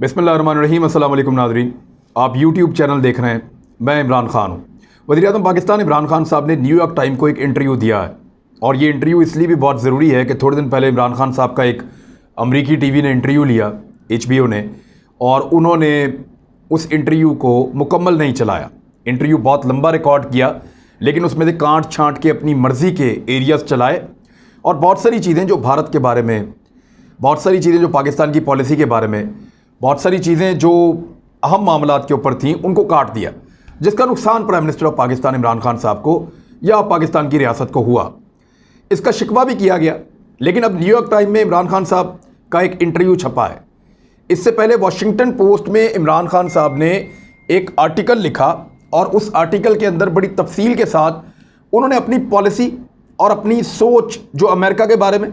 बिस्मिल्लाहिर्रहमानिर्रहीम। अस्सलाम वालेकुम नाज़रीन, आप यूट्यूब चैनल देख रहे हैं। मैं इमरान ख़ान हूँ। वज़ीर-ए-आज़म पाकिस्तान इमरान ख़ान साहब ने न्यूयॉर्क टाइम को एक इंटरव्यू दिया है, और ये इंटरव्यू इसलिए भी बहुत ज़रूरी है कि थोड़े दिन पहले इमरान ख़ान साहब का एक अमरीकी टीवी ने इंटरव्यू लिया, HBO ने, और उन्होंने उस इंटरव्यू को मुकम्मल नहीं चलाया। इंटरव्यू बहुत लंबा रिकॉर्ड किया, लेकिन उसमें से काट छाँट के अपनी मर्ज़ी के एरियाज़ चलाए, और बहुत सारी चीज़ें जो भारत के बारे में, बहुत सारी चीज़ें जो पाकिस्तान की पॉलिसी के बारे में, बहुत सारी चीज़ें जो अहम मामलात के ऊपर थीं, उनको काट दिया, जिसका नुकसान prime minister of Pakistan Imran Khan साहब को या पाकिस्तान की रियासत को हुआ। इसका शिकवा भी किया गया। लेकिन अब न्यूयॉर्क टाइम में इमरान खान साहब का एक इंटरव्यू छपा है। इससे पहले वॉशिंगटन पोस्ट में इमरान खान साहब ने एक आर्टिकल लिखा, और उस आर्टिकल के अंदर बड़ी तफसील के साथ उन्होंने अपनी पॉलिसी और अपनी सोच जो अमेरिका के बारे में,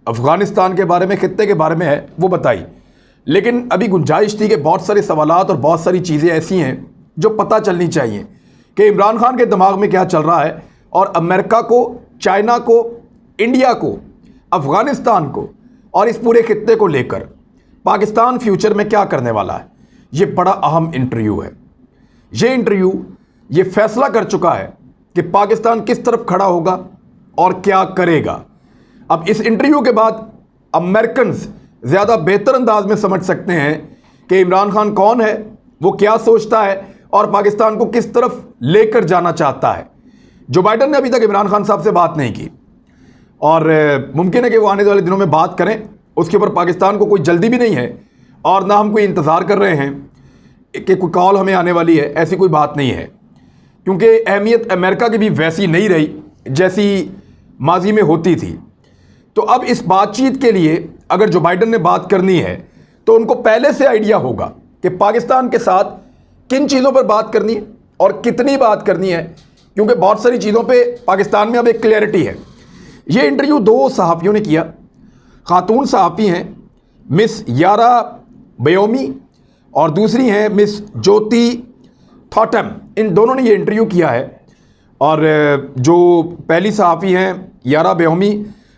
अफ़गानिस्तान के बारे में, खित्ते के बारे में है, वो बताई। लेकिन अभी गुंजाइश थी कि बहुत सारे सवालात और बहुत सारी चीज़ें ऐसी हैं जो पता चलनी चाहिए कि इमरान खान के दिमाग में क्या चल रहा है, और अमेरिका को, चाइना को, इंडिया को, अफ़गानिस्तान को और इस पूरे खित्ते को लेकर पाकिस्तान फ्यूचर में क्या करने वाला है। ये बड़ा अहम इंटरव्यू है। ये इंटरव्यू ये फैसला कर चुका है कि पाकिस्तान किस तरफ खड़ा होगा और क्या करेगा। अब इस इंटरव्यू के बाद अमेरिकन्स ज़्यादा बेहतर अंदाज में समझ सकते हैं कि इमरान खान कौन है, वो क्या सोचता है और पाकिस्तान को किस तरफ लेकर जाना चाहता है। जो बाइडन ने अभी तक इमरान खान साहब से बात नहीं की, और मुमकिन है कि वो आने वाले दिनों में बात करें। उसके ऊपर पाकिस्तान को कोई जल्दी भी नहीं है, और ना हम कोई इंतज़ार कर रहे हैं कि कोई कॉल हमें आने वाली है, ऐसी कोई बात नहीं है। क्योंकि अहमियत अमेरिका की भी वैसी नहीं रही जैसी माजी में होती थी। तो अब इस बातचीत के लिए अगर जो बाइडन ने बात करनी है, तो उनको पहले से आइडिया होगा कि पाकिस्तान के साथ किन चीज़ों पर बात करनी है और कितनी बात करनी है, क्योंकि बहुत सारी चीज़ों पे पाकिस्तान में अब एक क्लैरिटी है। ये इंटरव्यू दो सहाफ़ियों ने किया। खातून सहाफ़ी हैं मिस यारा बयोमी, और दूसरी हैं मिस ज्योति थॉटम। इन दोनों ने ये इंटरव्यू किया है। और जो पहली सहाफ़ी हैं यारा बयोमी,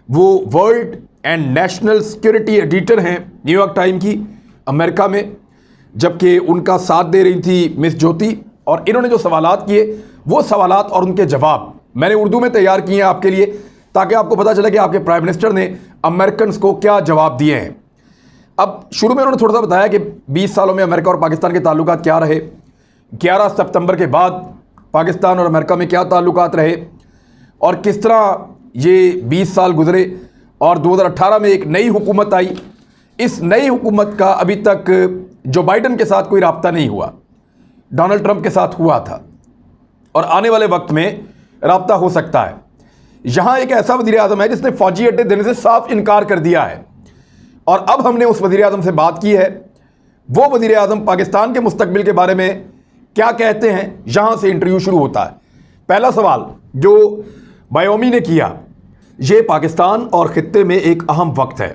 वो world and national security editor हैं न्यूयॉर्क टाइम की अमेरिका में, जबकि उनका साथ दे रही थी मिस ज्योति। और इन्होंने जो सवालात किए, वो सवालात और उनके जवाब मैंने उर्दू में तैयार किए हैं आपके लिए, ताकि आपको पता चले कि आपके प्राइम मिनिस्टर ने अमेरिकन्स को क्या जवाब दिए हैं। अब शुरू में उन्होंने थोड़ा सा बताया कि 20 सालों में अमेरिका और पाकिस्तान के ताल्लुकात क्या रहे, 11 सितंबर के बाद पाकिस्तान और अमेरिका में क्या ताल्लुकात रहे, और किस तरह ये 20 साल गुजरे और 2018 में एक नई हुकूमत आई। इस नई हुकूमत का अभी तक जो बाइडन के साथ कोई राब्ता नहीं हुआ, डोनाल्ड ट्रंप के साथ हुआ था, और आने वाले वक्त में राब्ता हो सकता है। यहाँ एक ऐसा वज़ीर-ए-आज़म है जिसने फ़ौजी अड्डे देने से साफ इनकार कर दिया है, और अब हमने उस वज़ीर-ए-आज़म से बात की है। वो वज़ीर-ए-आज़म पाकिस्तान के मुस्तकबिल के बारे में क्या कहते हैं, यहाँ से इंटरव्यू शुरू होता है। पहला सवाल जो बायोमी ने किया, ये पाकिस्तान और ख़ित्ते में एक अहम वक्त है।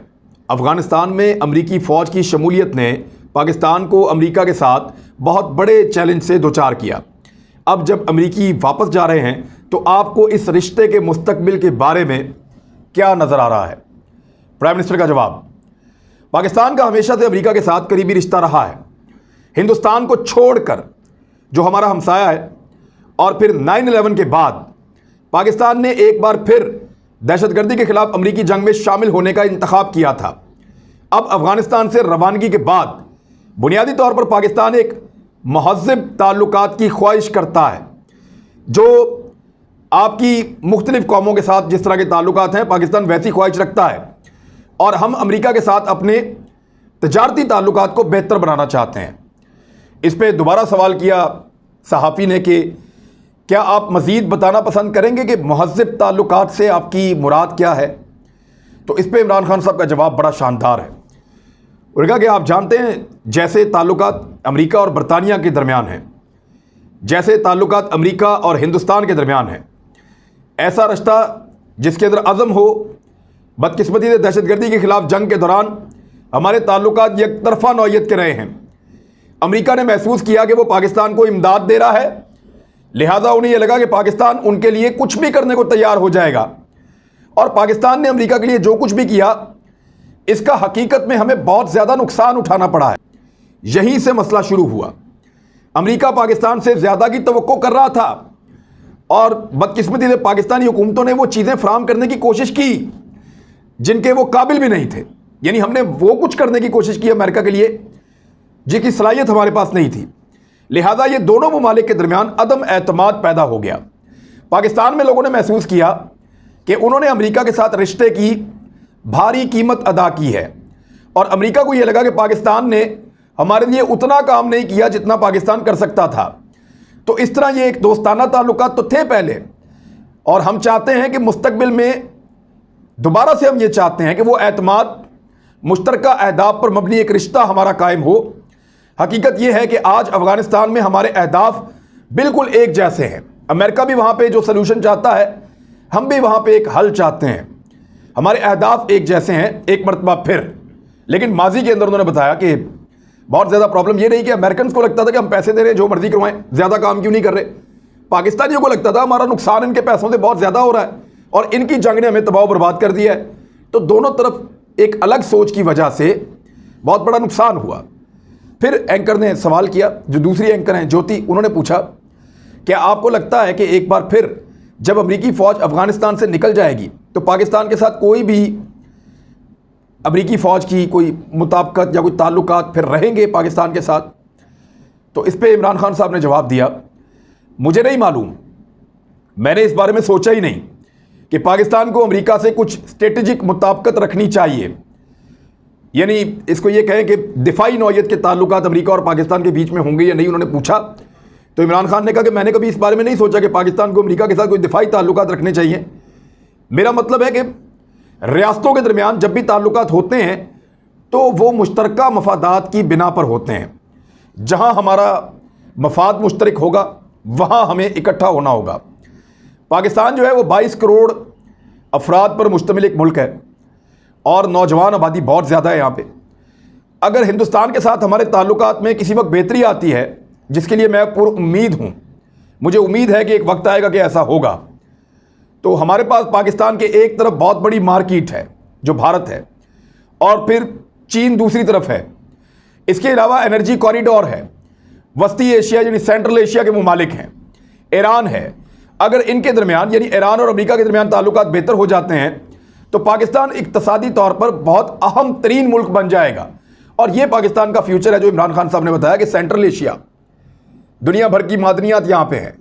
अफ़गानिस्तान में अमरीकी फ़ौज की शमूलियत ने पाकिस्तान को अमरीका के साथ बहुत बड़े चैलेंज से दो चार किया। अब जब अमरीकी वापस जा रहे हैं, तो आपको इस रिश्ते के मुस्तकबिल के बारे में क्या नज़र आ रहा है। प्राइम मिनिस्टर का जवाब, पाकिस्तान का हमेशा से अमरीका के साथ करीबी रिश्ता रहा है। हिंदुस्तान को छोड़कर जो हमारा हमसाया है, और फिर 9/11 के बाद पाकिस्तान ने एक बार फिर दहशतगर्दी के खिलाफ अमरीकी जंग में शामिल होने का इंतखाब किया था। अब अफ़गानिस्तान से रवानगी के बाद बुनियादी तौर पर पाकिस्तान एक महज़्ज़ब ताल्लुकात की ख्वाहिश करता है। जो आपकी मुख्तलिफ़ कौमों के साथ जिस तरह के ताल्लुकात हैं, पाकिस्तान वैसी ख्वाहिश रखता है, और हम अमरीका के साथ अपने तजारती ताल्लुकात को बेहतर बनाना चाहते हैं। इस पर दोबारा सवाल किया सहाफ़ी ने कि क्या आप मज़ीद बताना पसंद करेंगे कि महज़्ज़ब ताल्लुकात से आपकी मुराद क्या है। तो इस पर इमरान खान साहब का जवाब बड़ा शानदार है। उन्होंने कहा कि आप जानते हैं, जैसे ताल्लुकात अमेरिका और बरतानिया के दरमियान हैं, जैसे ताल्लुकात अमेरिका और हिंदुस्तान के दरमियान हैं, ऐसा रिश्ता जिसके अंदर अज़म हो। बदकिस्मती से दहशतगर्दी के ख़िलाफ़ जंग के दौरान हमारे ताल्लुकात एक तरफ़ा नौइयत के रहे हैं। अमेरिका ने महसूस किया कि वो पाकिस्तान को इमदाद दे रहा है, लिहाजा उन्हें यह लगा कि पाकिस्तान उनके लिए कुछ भी करने को तैयार हो जाएगा, और पाकिस्तान ने अमेरिका के लिए जो कुछ भी किया, इसका हकीकत में हमें बहुत ज़्यादा नुकसान उठाना पड़ा है। यहीं से मसला शुरू हुआ। अमेरिका पाकिस्तान से ज़्यादा की तवक्को कर रहा था और बदकिस्मती से पाकिस्तानी हुकूमतों ने वो चीज़ें फराहम करने की कोशिश की जिनके वो काबिल भी नहीं थे। यानी हमने वो कुछ करने की कोशिश की अमेरिका के लिए जिसकी सलाहियत हमारे पास नहीं थी। लिहाजा ये दोनों ममालिक के दरमियान अदम एतमाद पैदा हो गया। पाकिस्तान में लोगों ने महसूस किया कि उन्होंने अमेरिका के साथ रिश्ते की भारी कीमत अदा की है और अमेरिका को यह लगा कि पाकिस्तान ने हमारे लिए उतना काम नहीं किया जितना पाकिस्तान कर सकता था। तो इस तरह ये एक दोस्ताना ताल्लुकात तो थे पहले, और हम चाहते हैं कि मुस्तकबिल में दोबारा से हम ये चाहते हैं कि वो एतमाद मुश्तरका अहदाफ पर मबनी एक रिश्ता हमारा कायम हो। हकीकत यह है कि आज अफ़गानिस्तान में हमारे अहदाफ बिल्कुल एक जैसे हैं। अमेरिका भी वहाँ पे जो सलूशन चाहता है, हम भी वहाँ पे एक हल चाहते हैं। हमारे अहदाफ एक जैसे हैं एक मरतबा फिर। लेकिन माजी के अंदर उन्होंने बताया कि बहुत ज़्यादा प्रॉब्लम ये रही कि अमेरिकन को लगता था कि हम पैसे दे रहे हैं, जो मर्जी करवाएं, ज़्यादा काम क्यों नहीं कर रहे। पाकिस्तानियों को लगता था हमारा नुकसान इनके पैसों से बहुत ज़्यादा हो रहा है और इनकी जंग ने हमें तबाह बर्बाद कर दिया है। तो दोनों तरफ एक अलग सोच की वजह से बहुत बड़ा नुकसान हुआ। फिर एंकर ने सवाल किया, जो दूसरी एंकर हैं ज्योति, उन्होंने पूछा क्या आपको लगता है कि एक बार फिर जब अमेरिकी फ़ौज अफ़गानिस्तान से निकल जाएगी तो पाकिस्तान के साथ कोई भी अमेरिकी फ़ौज की कोई मुताबिकत या कोई ताल्लुकात फिर रहेंगे पाकिस्तान के साथ? तो इस पे इमरान खान साहब ने जवाब दिया, मुझे नहीं मालूम, मैंने इस बारे में सोचा ही नहीं कि पाकिस्तान को अमेरिका से कुछ स्ट्रेटेजिक मुताबिकत रखनी चाहिए। यानी इसको ये कहें कि दिफाई नौयत के ताल्लुकात अमेरिका और पाकिस्तान के बीच में होंगे या नहीं, उन्होंने पूछा। तो इमरान खान ने कहा कि मैंने कभी इस बारे में नहीं सोचा कि पाकिस्तान को अमेरिका के साथ कोई दिफाई ताल्लुकात रखने चाहिए। मेरा मतलब है कि रियासतों के दरमियान जब भी ताल्लुकात होते हैं तो वो मुश्तरका मफादात की बिना पर होते हैं। जहां हमारा मफाद मुश्तरक होगा वहां हमें इकट्ठा होना होगा। पाकिस्तान जो है वो 22 करोड़ अफराद पर मुश्तमिल एक मुल्क है और नौजवान आबादी बहुत ज़्यादा है यहाँ पे। अगर हिंदुस्तान के साथ हमारे ताल्लुकात में किसी वक्त बेहतरी आती है, जिसके लिए मैं पूरी उम्मीद हूँ, मुझे उम्मीद है कि एक वक्त आएगा कि ऐसा होगा, तो हमारे पास पाकिस्तान के एक तरफ बहुत बड़ी मार्केट है जो भारत है और फिर चीन दूसरी तरफ है। इसके अलावा एनर्जी कॉरिडोर है, वस्ती एशिया यानी सेंट्रल एशिया के ममालिक हैं, ईरान है। अगर इनके दरमियान यानी ईरान और अमेरिका के दरमियान ताल्लुकात बेहतर हो जाते हैं तो पाकिस्तान इक्तसादी तौर पर बहुत अहम तरीन मुल्क बन जाएगा। और ये पाकिस्तान का फ्यूचर है, जो इमरान खान साहब ने बताया कि सेंट्रल एशिया, दुनिया भर की मादनियात यहाँ पे हैं,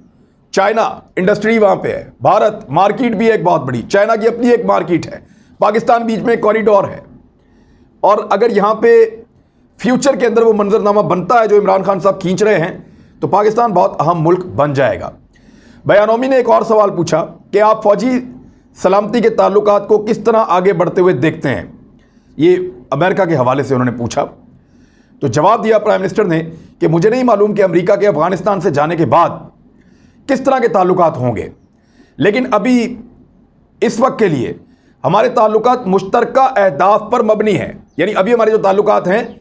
चाइना इंडस्ट्री वहाँ पे है, भारत मार्केट भी एक बहुत बड़ी, चाइना की अपनी एक मार्केट है, पाकिस्तान बीच में एक कॉरिडोर है। और अगर यहाँ पे फ्यूचर के अंदर वो मंजरनामा बनता है जो इमरान खान साहब खींच रहे हैं तो पाकिस्तान बहुत अहम मुल्क बन जाएगा। बयानोमी ने एक और सवाल पूछा कि आप फौजी सलामती के ताल्लुकात को किस तरह आगे बढ़ते हुए देखते हैं। ये अमेरिका के हवाले से उन्होंने पूछा। तो जवाब दिया प्राइम मिनिस्टर ने कि मुझे नहीं मालूम कि अमेरिका के अफगानिस्तान से जाने के बाद किस तरह के ताल्लुकात होंगे, लेकिन अभी इस वक्त के लिए हमारे ताल्लुकात मुश्तरका अहदाफ पर मबनी हैं। यानी अभी हमारे जो ताल्लुकात हैं,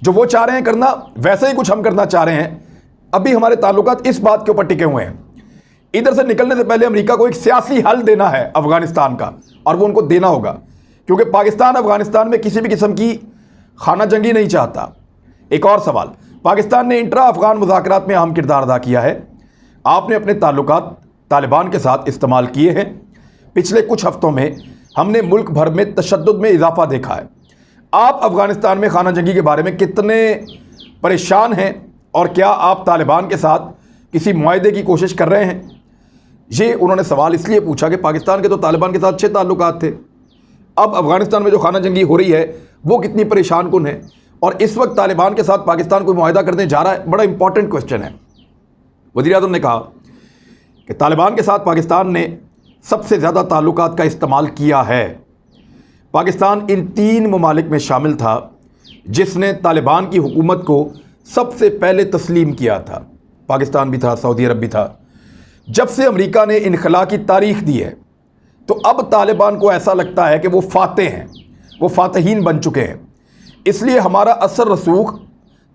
जो वो चाह रहे हैं करना, वैसे ही कुछ हम करना चाह रहे हैं। अभी हमारे ताल्लुकात इस बात के ऊपर टिके हुए हैं। इधर से निकलने से पहले अमेरिका को एक सियासी हल देना है अफगानिस्तान का, और वो उनको देना होगा, क्योंकि पाकिस्तान अफगानिस्तान में किसी भी किस्म की खाना जंगी नहीं चाहता। एक और सवाल, पाकिस्तान ने इंट्रा अफगान मुज़ाकरात में अहम किरदार अदा किया है। आपने अपने ताल्लुकात तालिबान के साथ इस्तेमाल किए हैं। पिछले कुछ हफ्तों में हमने मुल्क भर में तशद्दुद में इजाफा देखा है। आप अफगानिस्तान में खाना जंगी के बारे में कितने परेशान हैं और क्या आप तालिबान के साथ किसी मुआहदे की कोशिश कर रहे हैं? ये उन्होंने सवाल इसलिए पूछा कि पाकिस्तान के तो तालिबान के साथ अच्छे ताल्लुकात थे, अब अफगानिस्तान में जो खाना जंगी हो रही है वो कितनी परेशान कुन है, और इस वक्त तालिबान के साथ पाकिस्तान कोई मुआहदा करने जा रहा है। बड़ा इंपॉर्टेंट क्वेश्चन है। वज़ीर-ए-आज़म ने कहा कि तालिबान के साथ पाकिस्तान ने सबसे ज़्यादा ताल्लुकात का इस्तेमाल किया है। पाकिस्तान इन 3 ममालिक में शामिल था जिसने तालिबान की हुकूमत को सबसे पहले तस्लीम किया था। पाकिस्तान भी था, सऊदी अरब भी था। जब से अमेरिका ने इनखला की तारीख दी है तो अब तालिबान को ऐसा लगता है कि वो फातेह हैं, वो फातहीन बन चुके हैं। इसलिए हमारा असर रसूख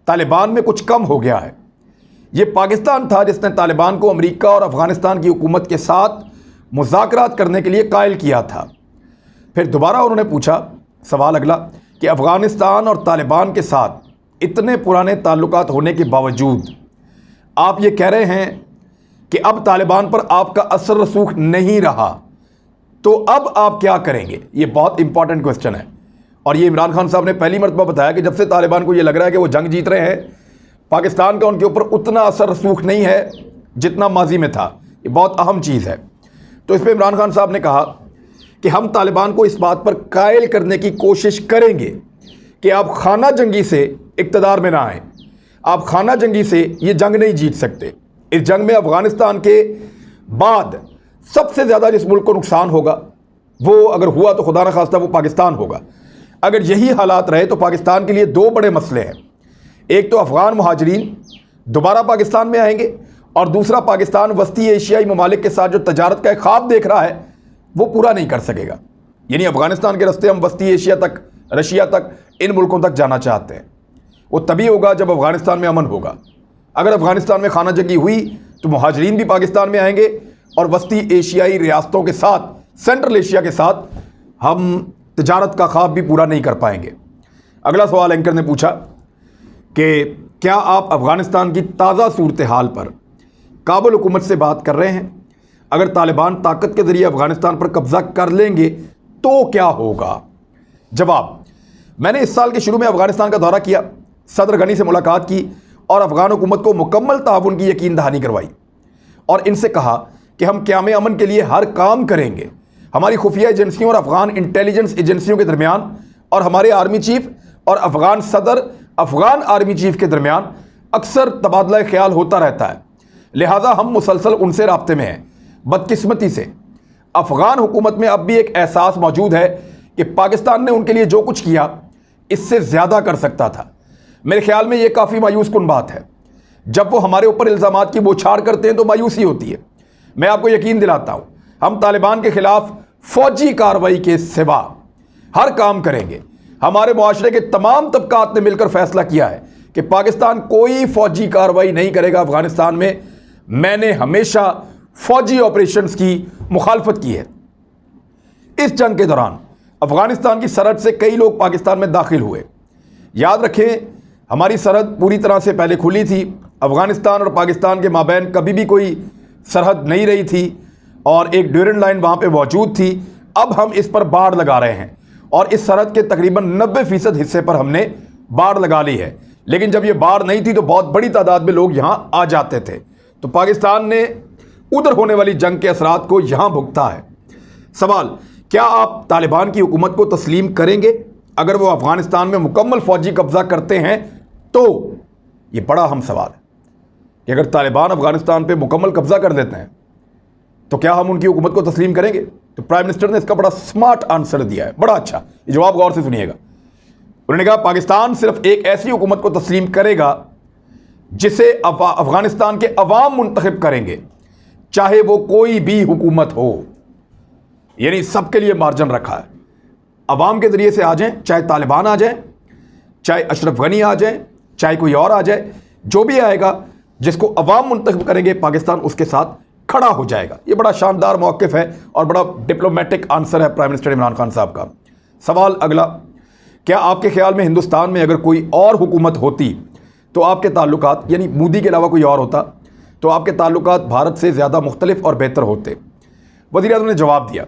तालिबान में कुछ कम हो गया है। ये पाकिस्तान था जिसने तालिबान को अमेरिका और अफ़गानिस्तान की हुकूमत के साथ मुज़ाकरात करने के लिए कायल किया था। फिर दोबारा उन्होंने पूछा सवाल अगला कि अफ़गानिस्तान और तालिबान के साथ इतने पुराने ताल्लुकात होने के बावजूद आप ये कह रहे हैं कि अब तालिबान पर आपका असर रसूख नहीं रहा, तो अब आप क्या करेंगे? ये बहुत इंपॉर्टेंट क्वेश्चन है। और ये इमरान खान साहब ने पहली मरतबा बताया कि जब से तालिबान को ये लग रहा है कि वो जंग जीत रहे हैं, पाकिस्तान का उनके ऊपर उतना असर रसूख नहीं है जितना माजी में था। ये बहुत अहम चीज़ है। तो इस पर इमरान खान साहब ने कहा कि हम तालिबान को इस बात पर कायल करने की कोशिश करेंगे कि आप खाना जंगी से इक़्तिदार में ना आएँ। आप खाना जंगी से ये जंग नहीं जीत सकते। इस जंग में अफ़गानिस्तान के बाद सबसे ज़्यादा जिस मुल्क को नुकसान होगा, वो अगर हुआ तो खुदा न खास्ता वो पाकिस्तान होगा। अगर यही हालात रहे तो पाकिस्तान के लिए दो बड़े मसले हैं। एक तो अफ़गान मुहाजिरीन दोबारा पाकिस्तान में आएंगे, और दूसरा पाकिस्तान वस्ती एशियाई ममालिक के साथ जो तजारत का एक ख्वाब देख रहा है वो पूरा नहीं कर सकेगा। यानी अफ़गानिस्तान के रास्ते हम वस्ती एशिया तक, रशिया तक, इन मुल्कों तक जाना चाहते हैं। वो तभी होगा जब अफ़गानिस्तान में अमन होगा। अगर अफ़गानिस्तान में खाना जंगी हुई तो मुहाजिरीन भी पाकिस्तान में आएंगे, और वस्ती एशियाई रियासतों के साथ, सेंट्रल एशिया के साथ हम तजारत का ख्वाब भी पूरा नहीं कर पाएंगे। अगला सवाल एंकर ने पूछा कि क्या आप अफ़गानिस्तान की ताज़ा सूरत हाल पर काबुल हुकूमत से बात कर रहे हैं? अगर तालिबान ताकत के ज़रिए अफ़गानिस्तान पर कब्ज़ा कर लेंगे तो क्या होगा? जवाब, मैंने इस साल के शुरू में अफ़गानिस्तान का दौरा किया, सदर गनी से मुलाकात की और अफ़गान हुकूमत को मुकम्मल ताउन की यकीन दहानी करवाई और इनसे कहा कि हम क़याम अमन के लिए हर काम करेंगे। हमारी खुफिया एजेंसियों और अफ़गान इंटेलिजेंस एजेंसियों के दरमियान और हमारे आर्मी चीफ और अफ़गान सदर अफ़गान आर्मी चीफ के दरमियान अक्सर तबादला ख्याल होता रहता है, लिहाजा हम मुसलसल उनसे राब्ते में हैं। बदकिस्मती से अफ़गान हुकूमत में अब भी एक एहसास मौजूद है कि पाकिस्तान ने उनके लिए जो कुछ किया इससे ज़्यादा कर सकता था। मेरे ख्याल में ये काफ़ी मायूस कुन बात है। जब वो हमारे ऊपर इल्ज़ामात की बौछार करते हैं तो मायूसी होती है। मैं आपको यकीन दिलाता हूँ, हम तालिबान के ख़िलाफ़ फ़ौजी कार्रवाई के सिवा हर काम करेंगे। हमारे मुआशरे के तमाम तबकात ने मिलकर फ़ैसला किया है कि पाकिस्तान कोई फ़ौजी कार्रवाई नहीं करेगा अफ़गानिस्तान में। मैंने हमेशा फ़ौजी ऑपरेशंस की मुखालफत की है। इस जंग के दौरान अफ़गानिस्तान की सरहद से कई लोग पाकिस्तान में दाखिल हुए। याद रखें, हमारी सरहद पूरी तरह से पहले खुली थी। अफ़गानिस्तान और पाकिस्तान के माबैन कभी भी कोई सरहद नहीं रही थी और एक ड्यूरेंट लाइन वहाँ पे मौजूद थी। अब हम इस पर बाड़ लगा रहे हैं और इस सरहद के तकरीबन 90% हिस्से पर हमने बाड़ लगा ली है। लेकिन जब ये बाड़ नहीं थी तो बहुत बड़ी तादाद में लोग यहाँ आ जाते थे। तो पाकिस्तान ने उधर होने वाली जंग के असरात को यहाँ भुगता है। सवाल, क्या आप तालिबान की हुकूमत को तस्लीम करेंगे अगर वो अफ़गानिस्तान में मुकम्मल फ़ौजी कब्ज़ा करते हैं? तो ये बड़ा अहम सवाल है कि अगर तालिबान अफ़गानिस्तान पे मुकम्मल कब्ज़ा कर देते हैं तो क्या हम उनकी हुकूमत को तस्लीम करेंगे? तो प्राइम मिनिस्टर ने इसका बड़ा स्मार्ट आंसर दिया है, बड़ा अच्छा। ये जवाब गौर से सुनिएगा। उन्होंने कहा पाकिस्तान सिर्फ एक ऐसी हुकूमत को तस्लीम करेगा जिसे अफ़गानिस्तान के अवाम मुंतखब करेंगे, चाहे वो कोई भी हुकूमत हो। यानी सबके लिए मार्जिन रखा है। अवाम के ज़रिए से आ जाएं, चाहे तालिबान आ जाए, चाहे अशरफ गनी आ जाए, चाहे कोई और आ जाए, जो भी आएगा जिसको अवाम मुंतखब करेंगे पाकिस्तान उसके साथ खड़ा हो जाएगा। ये बड़ा शानदार मौक़िफ़ है और बड़ा डिप्लोमेटिक आंसर है प्राइम मिनिस्टर इमरान खान साहब का। सवाल अगला, क्या आपके ख्याल में हिंदुस्तान में अगर कोई और हुकूमत होती तो आपके ताल्लुकात, यानी मोदी के अलावा कोई और होता तो आपके ताल्लुकात भारत से ज़्यादा मुख्तलिफ और बेहतर होते? वज़ीर-ए-आज़म ने जवाब दिया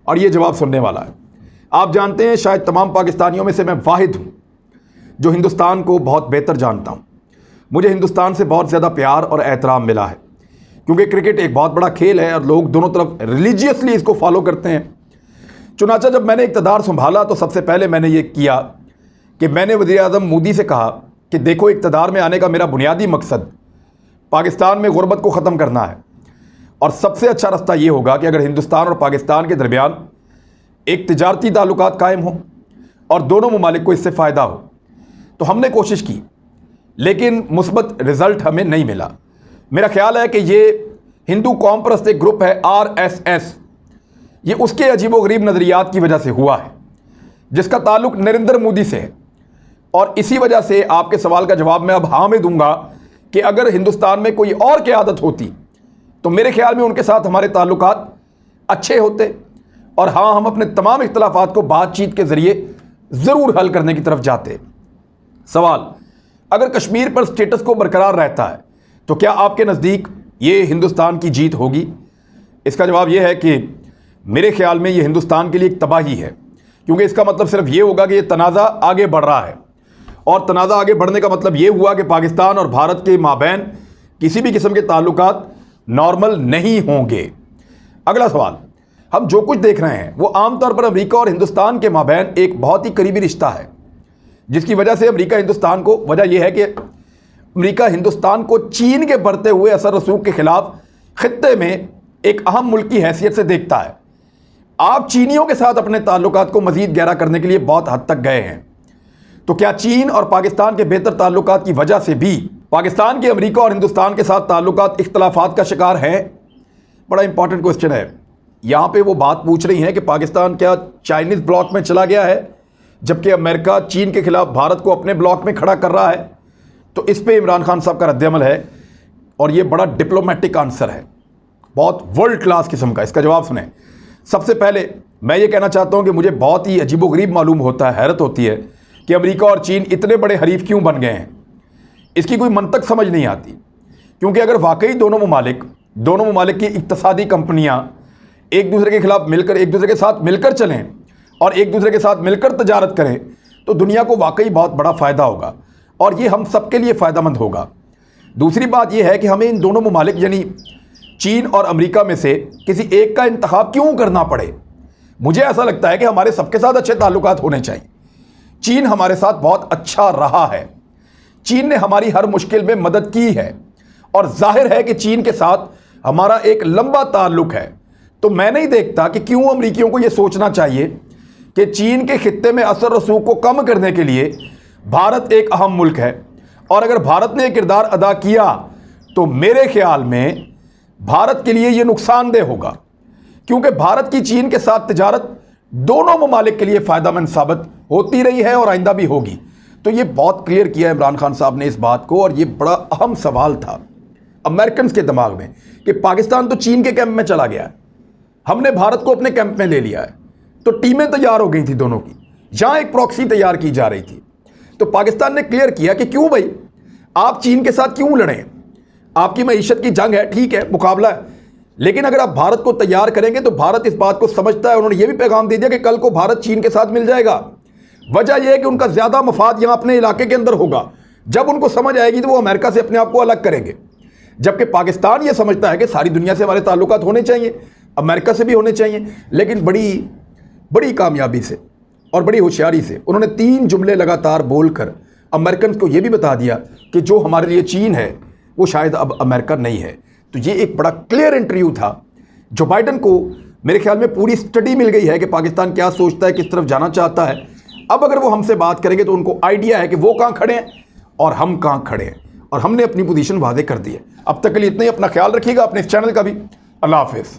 और ये जवाब सुनने वाला है। आप जानते हैं शायद तमाम पाकिस्तानियों में से मैं वाहिद हूँ जो हिंदुस्तान को बहुत बेहतर जानता हूँ। मुझे हिंदुस्तान से बहुत ज़्यादा प्यार और एहतराम मिला है क्योंकि क्रिकेट एक बहुत बड़ा खेल है और लोग दोनों तरफ रिलीजियसली इसको फॉलो करते हैं। चुनांचे जब मैंने इक़्तिदार संभाला तो सबसे पहले मैंने ये किया कि मैंने वज़ीर-ए-आज़म मोदी से कहा कि देखो, इक़्तिदार में आने का मेरा बुनियादी मकसद पाकिस्तान में गुर्बत को ख़त्म करना है और सबसे अच्छा रास्ता ये होगा कि अगर हिंदुस्तान और पाकिस्तान के दरमियान एक तिजारती ताल्लुकात कायम हो और दोनों ममालिक को इससे फ़ायदा हो। तो हमने कोशिश की लेकिन मुस्बत रिज़ल्ट हमें नहीं मिला। मेरा ख्याल है कि ये हिंदू कौम परस्त एक ग्रुप है RSS, ये उसके अजीबोगरीब नज़रियात की वजह से हुआ है जिसका ताल्लुक़ नरेंद्र मोदी से है। और इसी वजह से आपके सवाल का जवाब मैं अब हाँ में दूंगा कि अगर हिंदुस्तान में कोई और क़यादत होती तो मेरे ख्याल में उनके साथ हमारे ताल्लुकात अच्छे होते और हाँ, हम अपने तमाम इख्तलाफात को बातचीत के ज़रिए ज़रूर हल करने की तरफ जाते। सवाल, अगर कश्मीर पर स्टेटस को बरकरार रहता है तो क्या आपके नज़दीक ये हिंदुस्तान की जीत होगी? इसका जवाब ये है कि मेरे ख्याल में ये हिंदुस्तान के लिए एक तबाही है, क्योंकि इसका मतलब सिर्फ ये होगा कि ये तनाज़ा आगे बढ़ रहा है, और तनाज़ा आगे बढ़ने का मतलब ये हुआ कि पाकिस्तान और भारत के माबैन किसी भी किस्म के ताल्लुकात नॉर्मल नहीं होंगे। अगला सवाल, हम जो कुछ देख रहे हैं वो आमतौर पर अमेरिका और हिंदुस्तान के माबैन एक बहुत ही करीबी रिश्ता है, जिसकी वजह से अमेरिका हिंदुस्तान को, वजह यह है कि अमेरिका हिंदुस्तान को चीन के बढ़ते हुए असर रसूख के खिलाफ खित्ते में एक अहम मुल्क की हैसियत से देखता है। आप चीनियों के साथ अपने ताल्लुकात को मज़ीद गहरा करने के लिए बहुत हद तक गए हैं, तो क्या चीन और पाकिस्तान के बेहतर ताल्लुकात की वजह से भी पाकिस्तान के अमेरिका और हिंदुस्तान के साथ ताल्लुकात इख्तलाफात का शिकार हैं? बड़ा इंपॉर्टेंट क्वेश्चन है। यहाँ पे वो बात पूछ रही हैं कि पाकिस्तान क्या चाइनीज़ ब्लॉक में चला गया है, जबकि अमेरिका चीन के खिलाफ भारत को अपने ब्लॉक में खड़ा कर रहा है। तो इस पे इमरान खान साहब का रद्द-ए-अमल है, और ये बड़ा डिप्लोमेटिक आंसर है, बहुत वर्ल्ड क्लास किस्म का। इसका जवाब सुने। सबसे पहले मैं ये कहना चाहता हूँ कि मुझे बहुत ही अजीबोगरीब मालूम होता है, हैरत होती है कि अमेरिका और चीन इतने बड़े हरीफ क्यों बन गए हैं। इसकी कोई मंतक समझ नहीं आती, क्योंकि अगर वाकई दोनों ममालिक की इक्तसादी कंपनियां एक दूसरे के खिलाफ मिलकर, एक दूसरे के साथ मिलकर चलें और एक दूसरे के साथ मिलकर तजारत करें, तो दुनिया को वाकई बहुत बड़ा फ़ायदा होगा, और ये हम सबके लिए फ़ायदामंद होगा। दूसरी बात यह है कि हमें इन दोनों ममालिक यानी चीन और अमेरिका में से किसी एक का इंतखाब क्यों करना पड़े। मुझे ऐसा लगता है कि हमारे सबके साथ अच्छे ताल्लुकात होने चाहिए। चीन हमारे साथ बहुत अच्छा रहा है, चीन ने हमारी हर मुश्किल में मदद की है, और जाहिर है कि चीन के साथ हमारा एक लंबा ताल्लुक है। तो मैं नहीं देखता कि क्यों अमरीकियों को यह सोचना चाहिए कि चीन के खित्ते में असर रसूख को कम करने के लिए भारत एक अहम मुल्क है, और अगर भारत ने किरदार अदा किया तो मेरे ख्याल में भारत के लिए यह नुकसानदेह होगा, क्योंकि भारत की चीन के साथ तिजारत दोनों ममालिक के लिए फ़ायदेमंद साबित होती रही है और आइंदा भी होगी। तो ये बहुत क्लियर किया इमरान खान साहब ने इस बात को, और ये बड़ा अहम सवाल था अमेरिकन के दिमाग में कि पाकिस्तान तो चीन के कैंप में चला गया है, हमने भारत को अपने कैंप में ले लिया है। तो टीमें तैयार हो गई थी दोनों की, जहां एक प्रॉक्सी तैयार की जा रही थी। तो पाकिस्तान ने क्लियर किया कि क्यों भाई आप चीन के साथ क्यों लड़ें, आपकी मईशत की जंग है, ठीक है, मुकाबला है, लेकिन अगर आप भारत को तैयार करेंगे तो भारत इस बात को समझता है। उन्होंने ये भी पैगाम दे दिया कि कल को भारत चीन के साथ मिल जाएगा। वजह यह है कि उनका ज़्यादा मफाद यहाँ अपने इलाके के अंदर होगा। जब उनको समझ आएगी तो वो अमेरिका से अपने आप को अलग करेंगे, जबकि पाकिस्तान ये समझता है कि सारी दुनिया से हमारे ताल्लुकात होने चाहिए, अमेरिका से भी होने चाहिए। लेकिन बड़ी कामयाबी से और बड़ी होशियारी से उन्होंने 3 जुमले लगातार बोलकर अमेरिकन को यह भी बता दिया कि जो हमारे लिए चीन है वो शायद अब अमेरिका नहीं है। तो ये एक बड़ा क्लियर इंटरव्यू था। जो बाइडन को मेरे ख्याल में पूरी स्टडी मिल गई है कि पाकिस्तान क्या सोचता है, किस तरफ जाना चाहता है। अब अगर वो हमसे बात करेंगे तो उनको आइडिया है कि वो कहाँ खड़े हैं और हम कहाँ खड़े हैं, और हमने अपनी पोजीशन वादे कर दी है। अब तक के लिए इतना ही। अपना ख्याल रखिएगा, अपने इस चैनल का भी। अल्लाह हाफिज़।